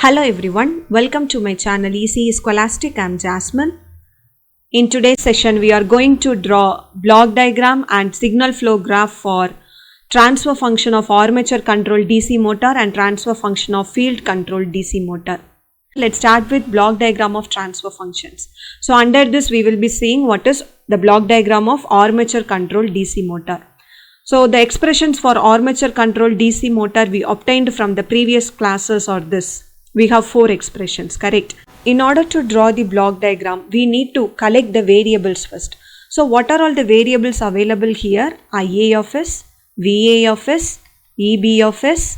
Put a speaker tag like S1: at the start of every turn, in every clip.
S1: Hello everyone, welcome to my channel ECE Scholastic. I'm Jasmine. In today's session, we are going to draw block diagram and signal flow graph for transfer function of armature controlled DC motor and transfer function of field controlled DC motor. Let's start with block diagram of transfer functions. So under this, we will be seeing what is the block diagram of armature controlled DC motor. So the expressions for armature controlled DC motor we obtained from the previous classes are this. We have 4 expressions, correct? In order to draw the block diagram, we need to collect the variables first. So what are all the variables available here? IA of S, VA of S, EB of S,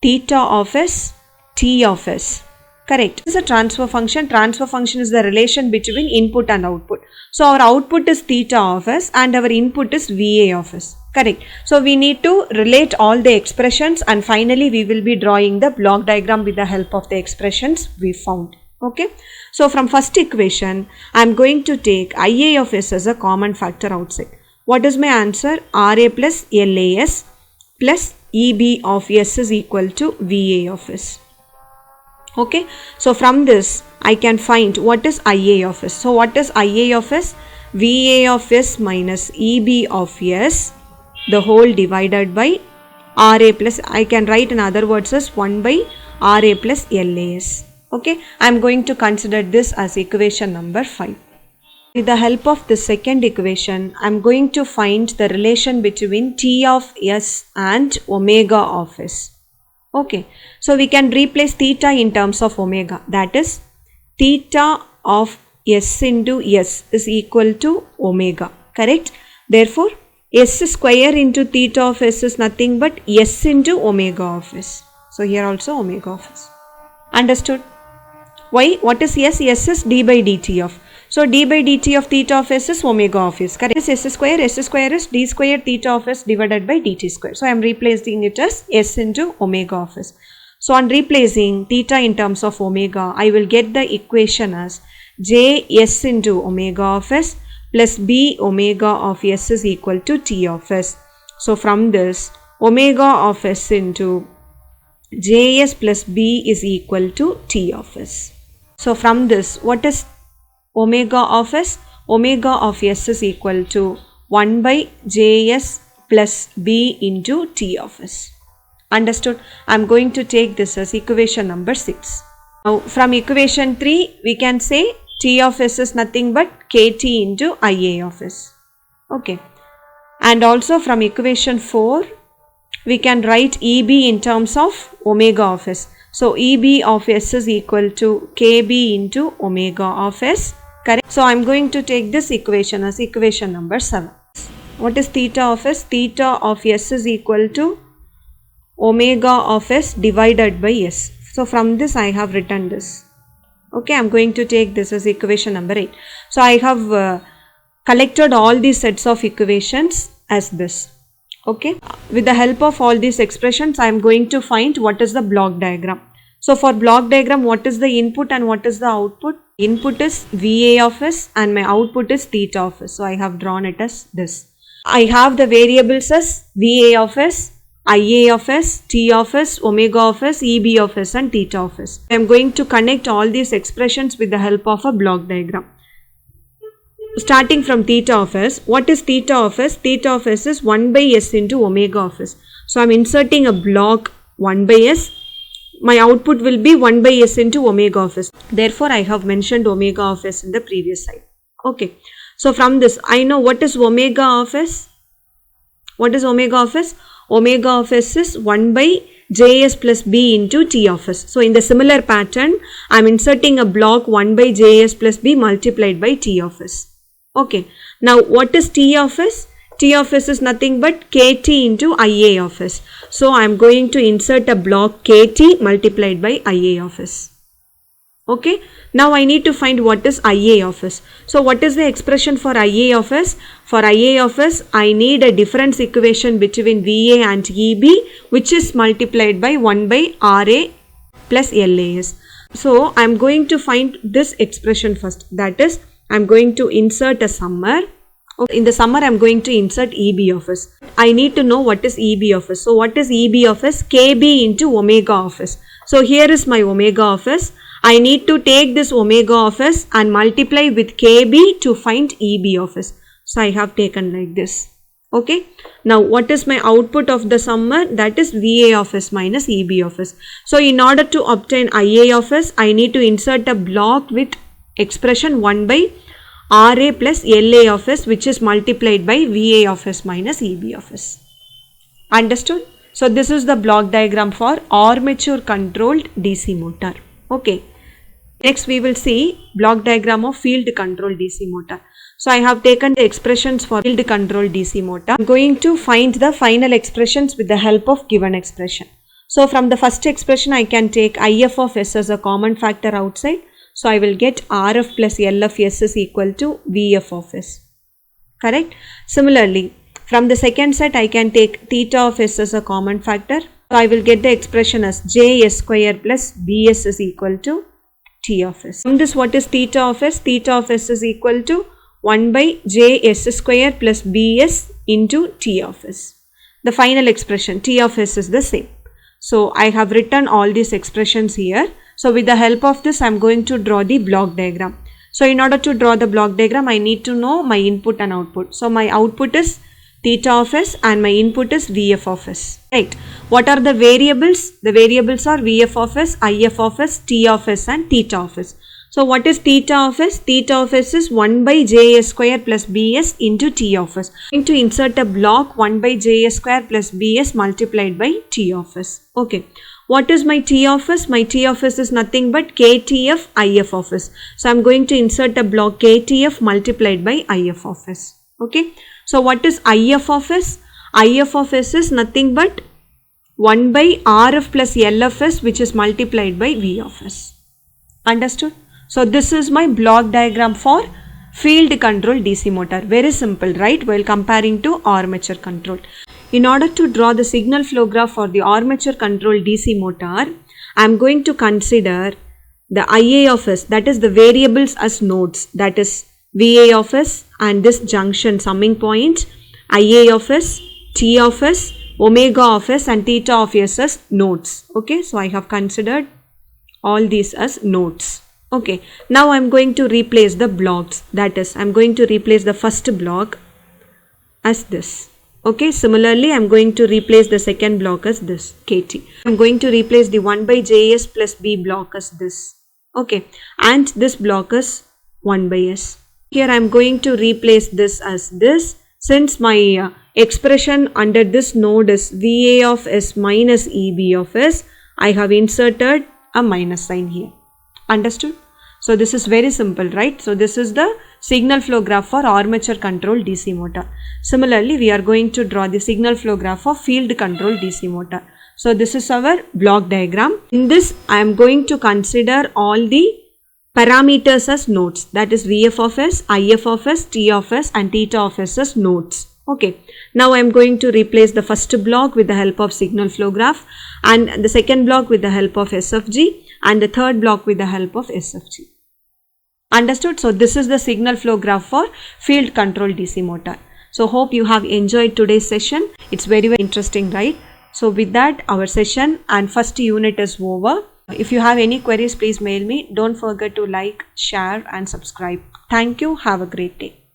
S1: theta of S, T of S. Correct. This is a transfer function. Transfer function is the relation between input and output. So our output is theta of S and our input is VA of S. Correct. So we need to relate all the expressions and finally we will be drawing the block diagram with the help of the expressions we found. Okay. So from first equation, I am going to take IA of S as a common factor outside. What is my answer? RA plus LAS plus EB of S is equal to VA of S. Okay, so from this I can find what is IA of S. So what is IA of S? VA of S minus EB of S, the whole divided by RA plus, I can write in other words as 1 by RA plus LAS. Okay, I am going to consider this as equation number 5. With the help of the second equation, I am going to find the relation between T of S and omega of S. Okay, so we can replace theta in terms of omega, that is theta of S into S is equal to omega, correct? Therefore, S square into theta of S is nothing but S into omega of S. So here also omega of S. Understood? Why? What is S? S is d by dt of. So d by dt of theta of S is omega of S. Correct? S square is d square theta of S divided by dt square. So I am replacing it as S into omega of S. So on replacing theta in terms of omega, I will get the equation as J S into omega of S plus B omega of S is equal to T of S. So from this, omega of S into Js plus B is equal to T of S. So from this, what is omega of S? Omega of S is equal to 1 by Js plus B into T of S. Understood? I am going to take this as equation number 6. Now from equation 3, we can say T of S is nothing but KT into IA of S. Okay. And also from equation 4, we can write EB in terms of omega of S. So EB of S is equal to KB into omega of S. Correct. So I am going to take this equation as equation number 7. What is theta of S? Theta of S is equal to omega of S divided by S. So from this I have written this. Okay, I am going to take this as equation number 8. So I have collected all these sets of equations as this. Okay, with the help of all these expressions, I am going to find what is the block diagram. So for block diagram, what is the input and what is the output? Input is VA of S and my output is theta of S. So I have drawn it as this. I have the variables as VA of S, IA of S, T of S, omega of S, EB of S and theta of S. I am going to connect all these expressions with the help of a block diagram. Starting from theta of S, what is theta of S? Theta of S is 1 by S into omega of S. So I am inserting a block 1 by S. My output will be 1 by S into omega of S. Therefore, I have mentioned omega of S in the previous slide. Okay. So from this, I know what is omega of S. What is omega of S? Omega of S is 1 by Js plus B into T of S. So in the similar pattern, I am inserting a block 1 by Js plus B multiplied by T of S. Okay. Now what is T of S? T of S is nothing but KT into IA of S. So I am going to insert a block KT multiplied by IA of S. Okay. Now I need to find what is IA of S. So what is the expression for IA of S? For IA of S, I need a difference equation between VA and EB, which is multiplied by 1 by RA plus LAS. So I am going to find this expression first. That is, I am going to insert a summer. In the summer, I am going to insert EB of S. I need to know what is EB of S. So what is EB of S? KB into omega of S. So here is my omega of s. I need to take this omega of s and multiply with kb to find eb of s. So I have taken like this. Okay. Now what is my output of the summer? That is VA of s minus EB of s. So in order to obtain IA of s, I need to insert a block with expression 1 by RA plus LA of s, which is multiplied by VA of s minus EB of s. Understood? So this is the block diagram for armature controlled DC motor. Okay. Next we will see block diagram of field controlled DC motor. So I have taken the expressions for field controlled DC motor. I am going to find the final expressions with the help of given expression. So from the first expression I can take IF of S as a common factor outside. So I will get RF plus LF S is equal to VF of S. Correct? Similarly, from the second set I can take theta of S as a common factor. So I will get the expression as JS square plus BS is equal to T of S. From this, what is theta of S? Theta of S is equal to 1 by JS square plus BS into T of S. The final expression T of S is the same. So I have written all these expressions here. So with the help of this I am going to draw the block diagram. So in order to draw the block diagram I need to know my input and output. So my output is theta of S and my input is VF of S. Right. What are the variables? The variables are VF of S, IF of S, T of S and theta of S. So what is theta of S? Theta of S is 1 by JS square plus BS into T of S. I'm going to insert a block 1 by JS square plus BS multiplied by T of S. Okay. What is my T of S? My T of S is nothing but KTF IF of S. So I'm going to insert a block KTF multiplied by IF of S. Okay. So what is IF of S? IF of S is nothing but 1 by RF plus LFS, which is multiplied by V of S. Understood? So this is my block diagram for field control DC motor. Very simple, right? While comparing to armature control. In order to draw the signal flow graph for the armature control DC motor, I am going to consider the IA of S, that is the variables as nodes, that is VA of S and this junction summing point, IA of S, T of S, omega of S and theta of S as nodes. Okay, so I have considered all these as nodes. Okay, now I am going to replace the blocks, that is I am going to replace the first block as this. Okay, similarly I am going to replace the second block as this, KT. I am going to replace the 1 by JS plus B block as this. Okay, and this block is 1 by S. Here I am going to replace this as this. Since my expression under this node is VA of S minus EB of S, I have inserted a minus sign here. Understood? So this is very simple, right? So this is the signal flow graph for armature control DC motor. Similarly, we are going to draw the signal flow graph for field control DC motor. So this is our block diagram. In this, I am going to consider all the parameters as nodes, that is VF of S, IF of S, T of S and theta of S as nodes. Okay, now I am going to replace the first block with the help of signal flow graph and the second block with the help of SFG and the third block with the help of SFG. Understood? So this is the signal flow graph for field control DC motor. So hope you have enjoyed today's session. It's very interesting, right? So with that, our session and first unit is over. If you have any queries, please mail me. Don't forget to like, share and subscribe. Thank you. Have a great day.